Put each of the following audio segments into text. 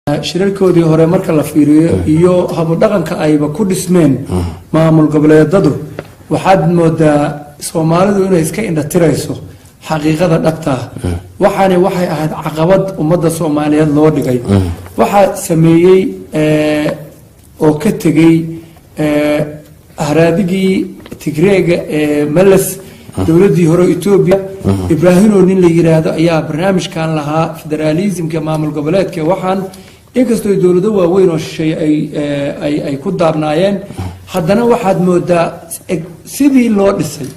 shirarkoodii hore marka la fiiriyo iyo hab dhaqanka ayba ku dhismeen maamul goboleedyadu waxaad moodaa Soomaalidu inay iska indhatirayso xaqiiqada dhabta waxaana waxay ahayd caqabad ummadda Soomaaliyeed loo dhigay waxa sameeyay oo ka tagay ahraadigi Tigreega Malas dawladii hore Ethiopia Ibrahim oo nin la yiraahdo ayaa barnaamijkan lahaa federalismka maamul goboleedka waxaan inkastoo dawladda waaweyn oo shay ay ku daarnaayeen haddana waxaad moodaa sidii loo dhisay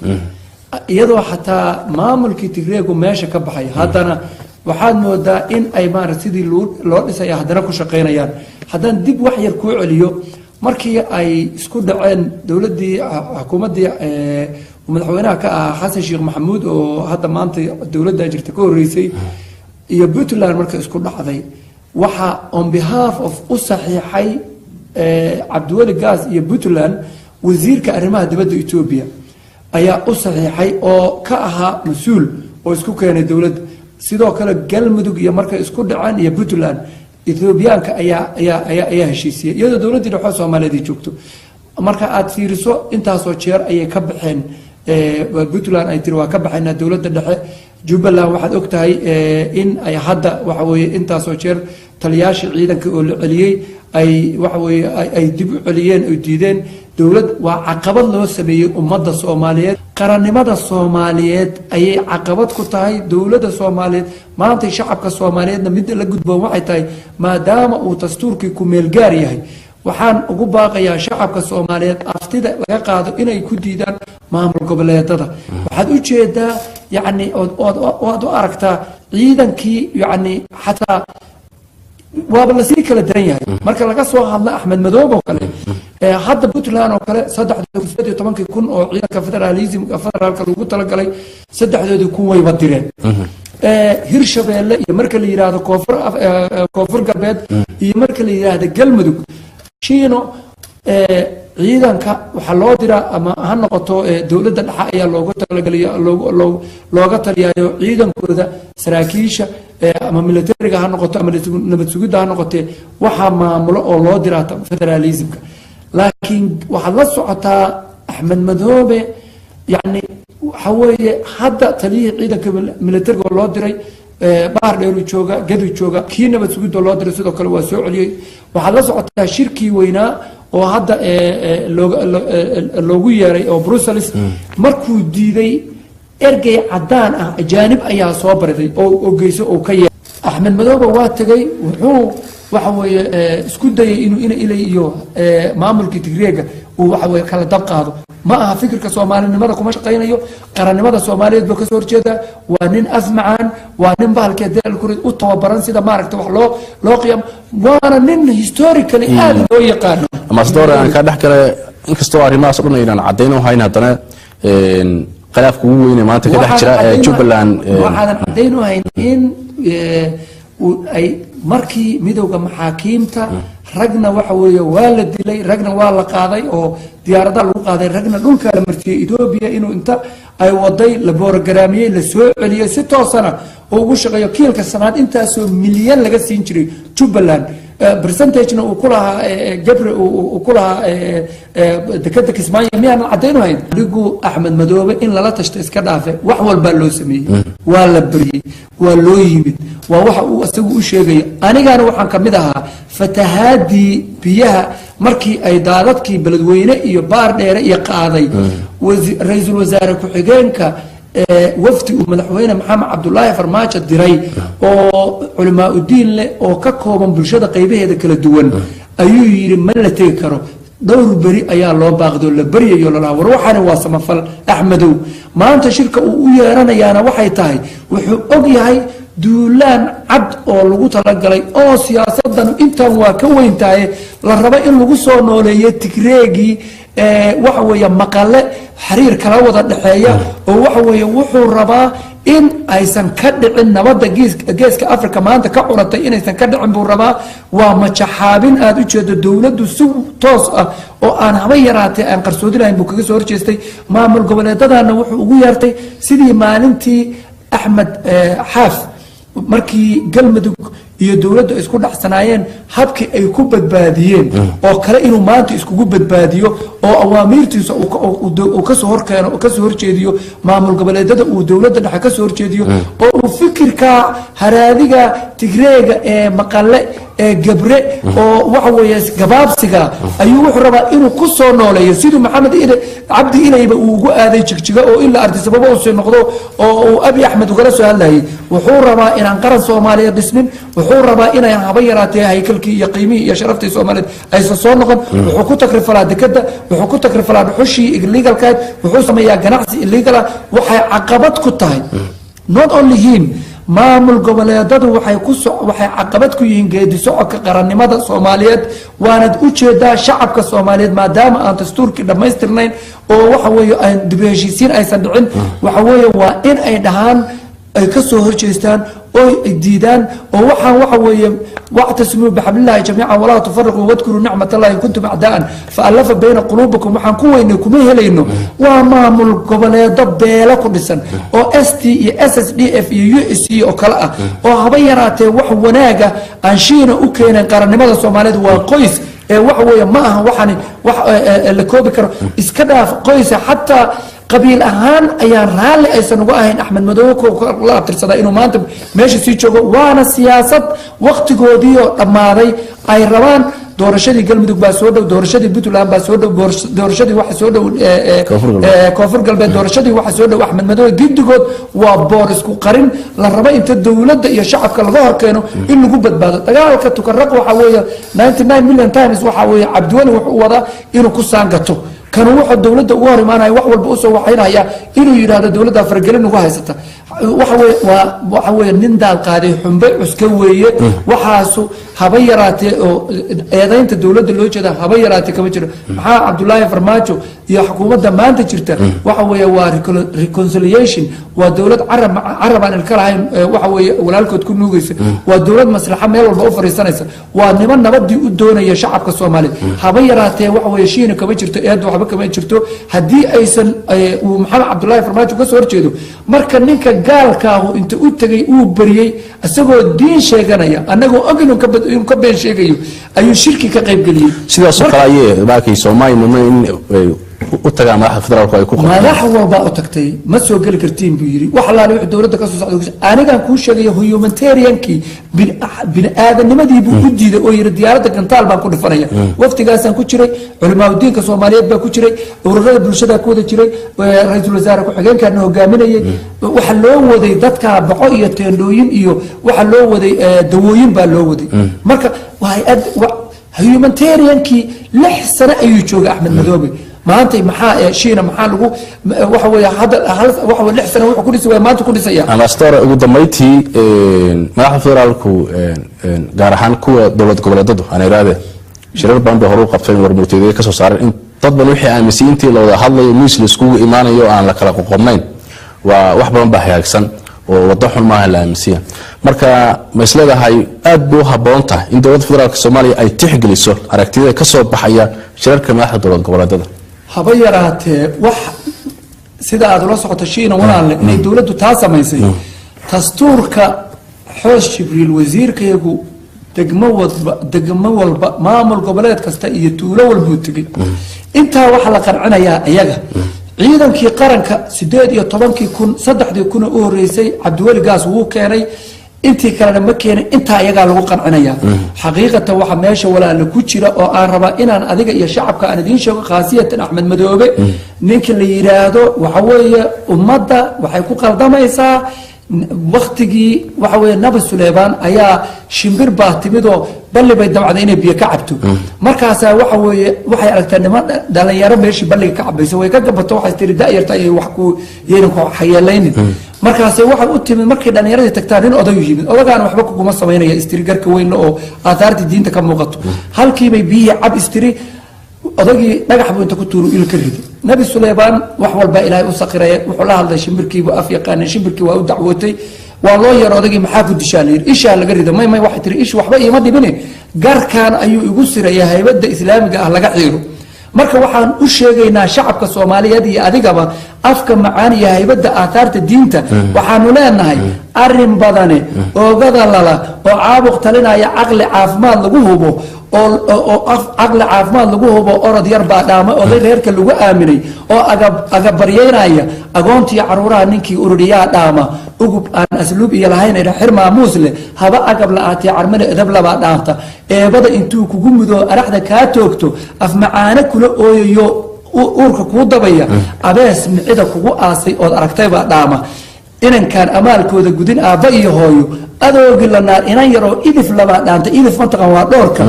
iyadoo xataa maamulkii Tigreegu meesha ka baxay haddana waxaad moodaa in ay maaragtay sidii loo dhisay haddana ku shaqeynayaan haddana dib wax yar ku celiyo markii ay isku dhaceen dawladdii xukuumaddii madaxweynaha ka ah Xasan Sheekh Maxamuud oo hadda maanta dawladda jirta ka horeysay iyo Puntland marka isku dhacday waxa on behalf of usaxiixay Abdulwali Gaas iyo Puntland wasiirka arrimaha dibadda Ethiopia ayaa usaxiixay oo ka ahaa mas'uul oo isku keenay dawladda sidoo kale galmudug iyo marka isku dhacaan iyo Puntland Ethiopiaanka ayaa heshiisiyay iyadoo dawladda dhexe Soomaaliyeed joogto marka aad fiiriso intaasoo jeer ayay ka baxeen Puntland ay tiri waa ka baxayna dawladda dhexe Jubbaland waxaad ogtahay in ay hadda waxa weeye intaasoo jeer taliyaasha ciidanka oo la celiyay ay waxa weeye ay dib u celiyeen oo diideen dawlad waa caqabad loo sameeyay ummadda Soomaaliyeed qarannimada Soomaaliyeed ayay caqabad ku tahay dawladda Soomaaliyeed maanta shacabka Soomaaliyeedna mid la gudboon waxay tahay maadaama uu dastuurkii ku meel gaar yahay waxaan ugu baaqayaa shacabka Soomaaliyeed aftida laga qaado inay ku diidaan maamul goboleedyada waxaad u jeedaa yani oo aragtaa ciidankii yani xataa waaba la sii kala daran yahay marka laga soo hadla Axmed Madoobe oo kale hadda Puntland oo kale 310 kun oo ciidanka federaalka lagu talagalay 3 kun way wadireen Hirshabeelle iyo marka la yiraahdo koonfur galbeed iyo marka la yiraahdo galmudug Shiino ciidanka waxa loo diraa ama ha noqoto dawladda dhexe ayaa looga talagalay looga taliyayo ciidankooda saraakiisha ama militariga ha noqoto ama nabad sugidda ha noqotee waxa maamulo oo loo diraa federalismka laakiin waxa la socotaa Axmed Madoobe yani waxa weeye hadda taliyay ciidanka militariga loo diray baar dheeru jooga gadu jooga kii nabad sugidda loo diray sidoo kale waa soo celiyay waxa la socotaa shirkii weynaa oo hadda loogu yeeray oo Brussels markuu diiday ergey cadaan ah ajaanib ayaa soo bariday oo geyso oo ka yeeray Axmed Madoobe waa tagay wuxuu waxa weeye isku dayay inuu ilay iyo maamulkii Tigreega uu waxa weeye kala dab qaado ma aha fikirka Soomaalinimada kuma shaqeynayo qarannimada Soomaaliyeed baa ka soo horjeeda waa nin afmacaan waa nin bahalkeed dalkurid u tababaran sida maaragta wax loo qiyam waana nin historically aad loo yaqaan ama story aan ka dhax kale inkastoo arrimahaas oo dhan inaan cadeyno hayna haddana khilaafka ugu weyn ee maanta ka dhex jira Jubbaland waxaan cadeyno hayn in ay markii midowga maxaakiimta ragna waxa weeye waa la dilay ragna waa la qaaday oo diyaarada lagu qaaday ragna dhulka la martiyay Ethiopia inuu inta ay waday la boorgaraamiyay la soo celiyay si toosana oo ugu shaqeeyo kiilka sanaad intaasoo milyan laga siin jiray Jubbaland percentage-na uu kulaha gabre uu kulaha dekada Kismaayo miyaan cadeyno hayn adigu Axmed Madoobe in lala tashto iska dhaafe wax walba loo sameeyay waa la bariyay waa loo yimid waa waxa uu asagu u sheegay anigana waxaan kamid ahaa fatahaadii biyaha markii ay daadadkii beledweyne iyo baar dheere iyo qaaday ra'iisul wasaare ku xigeenka wafdi madaxweyne Maxamed Cabdullaahi Farmaajo diray oo culamaa u diin leh oo ka kooban bulshada qaybaheeda kala duwan ayuu yiri ma la tagi karo dhowr bari ayaa loo baaqdo la bariyo la war waxana waa samafal Axmedow maanta shirka uu u yeeranayaana waxay tahay wuxuu og yahay duulaan cad oo lagu talagalay oo siyaasadan intan waa ka weyntahay la raba in lagu soo nooleeyo Tigreegi waxa weeye maqale xiriir kala wada dhaxeeya oo waxa weeye wuxuu rabaa in aysan ka dhicin nabadda geeska Afrika maanta ka curatay inaysan ka dhicin buu rabaa waa majaxaabin aad u jeedo dawladdu si toos ah oo aan haba yaraatay aan qarsoodi lahayn buu kaga soo horjeestay maamul goboleedyadana wuxuu ugu yeertay sidii maalintii Axmed Xaaf markii galmudug iyo dawladda isku dhaxsanaayeen habkii ay ku badbaadiyeen oo kale inuu maanta iskugu badbaadiyo oo awaamiirtiisa uu ka soo horkeeno oo ka soo horjeediyo maamul goboleedyada uu dawladda dhexe ka soo horjeediyo oo uu fikirka haraadiga tigreega ee maqalle ee gabre oo waxa weeye gabaabsiga ayuu wuxuu rabaa inuu ku soo nooleeyo sidii maxamed cabdi ilayba uu ugu aaday jigjiga oo ilaa ardi sababo uu soo noqdo oo uu abi axmed ugala soo hadlayay wuxuu rabaa inaan qaran Soomaaliyeed dhismin wuxuu rabaa inaan haba yaraatee haykalkii iyo qiimihii iyo sharaftii Soomaaliyeed ay soo noqon wuxuu ku takrifalaa dekada wuxuu ku takrifalaa dhuxushii illegalkaad wuxuu sameeyaa ganacsi illegal ah waxay caqabad ku tahay not only him maamul goboleedyadu waxay caqabad ku yihiin geedi socodka qarannimada Soomaaliyeed waanad u jeedaa shacabka Soomaaliyeed maadaama aan dastuurkii dhamaystirnayn oo waxa weeye aan dib u heshiisiin aysan dhicin waxa weeye waa in ay dhahaan ay ka soo horjeestaan oo ay diidaan oo waxa weeye waqtasmu bihablillahi jamii'an wala tafarraqu wadhkuru ni'matallahi kuntum a'daan fa'alafa bayna qulubikum waxaan ku weynay kuma helayno waa maamul goboleedo beela ku dhisan oo ST iyo SSDF iyo USC oo kala ah oo haba yaraatee wax wanaaga aan shiina u keenan qarannimada Soomaaliyeed waa qoys ee waxa weeye ma aha waxani wax la koobi karo iska dhaaf qoys hatta qabiil ahaan ayaan raalli aysan uga ahayn Axmed Madoobe oo la abtirsada inuu maanta meesha sii joogo waana siyaasad waqtigoodii oo dhamaaday ay rabaan doorashadii galmudug baa soo dhow doorashadii Puntland baa soo dhow doorashadii waxa soo dhow koonfur galbeed doorashadii waxa soo dhow Axmed Madoobe gidigood waa boor isku qarin la rabo inta dawladda iyo shacabka laga horkeeno in lagu badbaado dagaalka tukarraq waxa weeye 99 million times waxa weeye Cabdiwali wuxuu wada inuu ku saangato كانوا واحد دولة وهر ما أنا واحد بقصة وحين هيا إنه يراد دولة فرجلين وجاهي سته وحوي نندال قاضي حنبئ عسكوية وحاسو هبيرات أيضا أنت دولة اللي كذا هبيرات كمجر مع عبد الله فرماجو يا حكومة ده ما أنت شرته وحوي reconciliation ودولة عرب عن الكلام وحوي ولالك تكون نوجس ودولة مصلحة ميل والبوفر السنة ونمان نبدي الدنيا يا شعب كصومالي هبيرات وحوي شيء كمجرته يد وحبك كمجرته هدي أيسن ومحمد عبد الله فرماجو كسر كذا مركن نك قال كاهو أنت أتجي بريء أسوأ الدين شيء كنايا أنا جو أجنو كبين شيء كيو أيو شركة كقيب قليل سيدا سقراية باقي سوماي ممن أتجا مع فدرال كوي كوكا ما لحوا بقى تكتي ما سوى قل كرتين بيري وحلا لو الدولة كسر أنا كان كل شيء هو هيومانيتيريان كي بين آدم نمدي بوجدي ده أو يرديارات كان طالبا كل فريا وقت جالسان كشري علماء الدين كصوماليات بكشري ورجال برشة كوده كشري ورئيس الوزراء كحجان كانوا جامنة وحلوه وذي ذاتك بقية تندوين إيو وحلوه وذي دوين باللوه وذي مركا وهي هيومانيتيريان كي لحسن أيوتشوج أحمد مدوبي ما أنت محا شينا محله وحوي هذا وحوي لحسن وحكون سوى ما تكون سيء أنا أستور قداميتي ما راح أفضلكوا جارحان كوا دولة goboleedyadu أنا رأيه شرير بان بهروب قبضين ورموتيدي كسر صار إن تطبع وحي عامسين تي لو هذا يميس لسكوب إيمانه يو عن لك قمين ووحبا بحي أكسن ووضحوا معها العامسية مركا مسألة هاي أدبوها بونتا إن دولة فدرالك الصومالية أي تحجلسوا أركتيدا كسر بحيا شرير كما أحد دولة goboleedyada هبيرات وح سيدا أدرس عطشين ولا إن الدولة تاسميسي تستورك حوش جبريل وزير كيجو دجمول maamul goboleed kasta iyo tuulo walba tagay inta waxa la qarcinaya iyaga ciidankii qaranka 18,000 oo horeysay Cabdiwali gaas uu keenay intii kalena ma keenay inta iyaga lagu qancinaya xaqiiqatan waxa meesha walaal ku jira oo aan raba inaan adiga iyo shacabka aan idin sheego qaasiyatan Axmed Madoobe ninka la yiraahdo waxa weeye ummadda waxay ku qaldamaysaa waqtigii waxa weeye Nabi Suleymaan ayaa shimbir baa timido balli bay dabacday inay biyo ka cabto markaas waxa weeye waxay aragtaa niman dhalinyaro meeshii balliga ka cabayso way ka gabato waxay tiri daayirta ay wax ku yeelan ku xayeelaynin markaas waxa u timid markii dhalinyarada tagtaan in oday yimid odagaan waxba kuma sameynaya istirigarka weyn oo aadaarti diinta ka muuqato halkii bay biyo cab istiri odagii dhagax buu inta ku tuuro ilka riday Nabi Suleymaan wax walba Ilaahay u saqiray wuxuu la hadlay shimbirkii buu af yaqaan shimbirkii waa u dacwootay waa loo yar odagii maxaa ku dishaaleeyay isha laga rido may wax tiri ish waxba iima dhibine garkaan ayuu igu siraya haybada islaamiga ah laga ciiro marka waxaan u sheegaynaa shacabka Soomaaliyeed iyo adigaba afka macaan iyo haybada aataarta diinta waxaanu leenahay arrin badane oogada lala oo caabuq talinaya caqli caafimaad lagu hubo oo caqli caafimaad lagu hubo orod yar baa dhaama oday reerka lagu aaminay oo agabaryeynaya agoontii caruuraha ninkii ururiyaa dhaama ugub aan asluub iyo lahayn xir maamuus leh haba agab la'aatee carmale edab labaa dhaanta eebada intuu kugu mudo araxda kaa toogto af macaane kula ooyayo uurka kuu dabaya abees micida kugu aasay ood aragtaybaa dhaama inankaan amaalkooda gudin aabba iyo hooyo adoogi la naar inan yaroo idif labaa dhaanta idif mantaqan waa dhoorka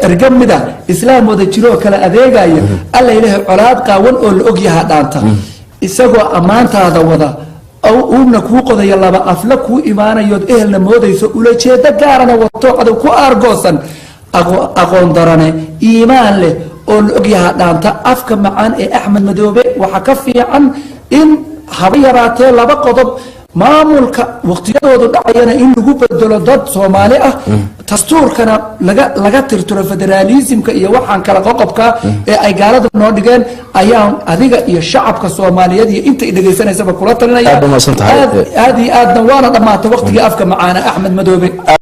ergamida islaam wada jiroo kala adeegaya alla ilaahay colaad qaawan oo la og yahaa dhaanta isagoo ammaantaada wada uuna kuu qodaya laba afla kuu imaanayood ehelna moodayso ula jeedo gaarana wato cadow ku aargoosan aqoon darane iimaan leh oo la og yahaa dhaanta afka macaan ee axmed madoobe waxaa ka fiican in haba yaraatee laba qodob maamulka waqtiyadoodu dhacayana in lagu bedelo dad Soomaali ah dastuurkana laga tirtiro federaalismka iyo waxaan kala qoqobka ee ay gaalada noo dhigeen ayaan adiga iyo shacabka Soomaaliyeed iyo inta dhageysanaysa kula talinaya aad waana dhamaatay waqtiga afka macaana Axmed Madoobe